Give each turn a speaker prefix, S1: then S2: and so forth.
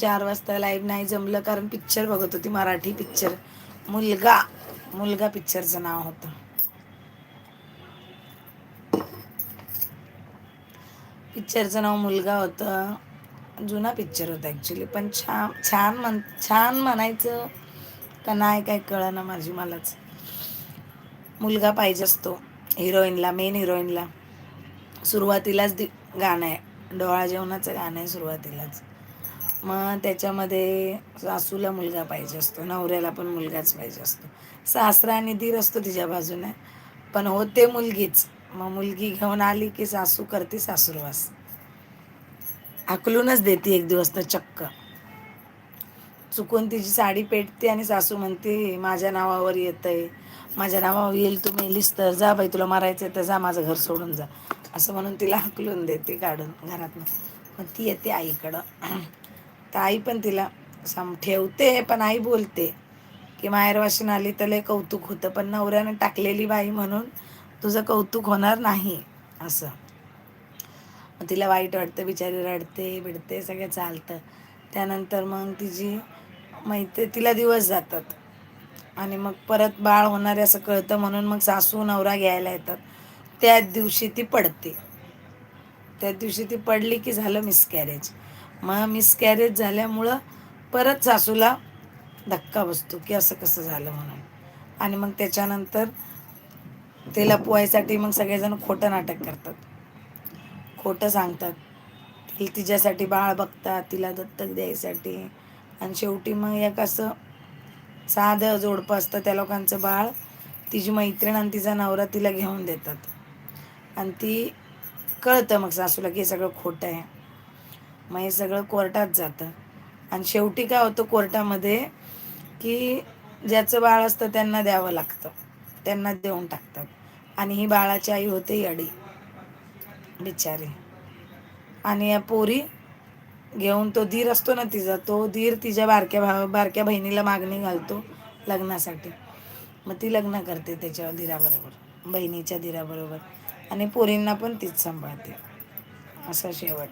S1: 4 वाजता लाईव्ह नाही जमलं कारण पिक्चर बघत होती, मराठी पिक्चर. मुलगा मुलगा पिक्चरचं नाव होतं. पिक्चरचं नाव मुलगा होतं. जुना पिक्चर होता ॲक्च्युली, पण छान म्हणायचं का नाही काय कळना मलाच. मुलगा पाहिजे असतो हिरोईनला, मेन हिरोईनला. सुरुवातीलाच गाणं आहे, डोहाळ जेवणाचं गाणं आहे सुरुवातीलाच. मग त्याच्यामध्ये सासूला मुलगा पाहिजे असतो, नवऱ्याला पण मुलगाच पाहिजे असतो. सासरा आणि दीर असतो तिच्या बाजूने, पण होते मुलगीच. मग मुलगी घेऊन आली की सासू करते सासूरवास. हाकलूनच देते एक दिवस तर चक्क. चुकून तिची साडी पेटते आणि सासू म्हणते माझ्या नावावर येतंय, माझ्या नावावर येईल, तू मेलीस तर जा बाई, तुला मारायचं तर जा, माझं घर सोडून जा, असं म्हणून तिला हाकलून देते काढून घरातनं. मग ती येते आईकडं. तर आई पण तिला ठेवते, पण आई बोलते की माहेरवाशीन आली तर लय कौतुक होतं, पण नवऱ्यानं टाकलेली बाई म्हणून तुझं कौतुक होणार नाही असं. मग तिला वाईट वाटतं, बिचारी रडते बिडते, सगळं चालतं. त्यानंतर मग तिला दिवस जातात आणि मग परत बाळ होणार आहे असं कळतं, म्हणून मग सासू नवरा घ्यायला येतात. त्याच दिवशी ती पडते. त्या दिवशी ती पडली की झालं मिसकॅरेज. मग मिसकॅरेज झाल्यामुळं परत सासूला धक्का बसतो की असं कसं झालं म्हणून. आणि मग त्याच्यानंतर ते लपवायसाठी मग सगळेजण खोटं नाटक करतात, खोटं सांगतात. तिच्यासाठी बाळ बघतात, तिला दत्तक द्यायसाठी. आणि शेवटी मग एक असं साधं जोडपं असतं, त्या लोकांचं बाळ तिची मैत्रीण आणि तिचा नवरा तिला घेऊन देतात. आणि ती कळतं मग सासूला की हे सगळं खोटं आहे. मग हे सगळं कोर्टात जातं. आणि शेवटी काय होतं कोर्टामध्ये की ज्याचं बाळ असतं त्यांना द्यावं लागतं, त्यांना देऊन टाकतात. आणि ही बाळाची आई होते येडी बिचारी. आणि या पोरी घेऊन, तो धीर असतो ना तिचा, तो धीर तिच्या बारक्या बहिणीला मागणी घालतो लग्नासाठी. मग ती लग्न करते त्याच्या धीराबरोबर, बहिणीच्या धीराबरोबर. आणि पोरींना पण तीच सांभाळते. असा शेवट.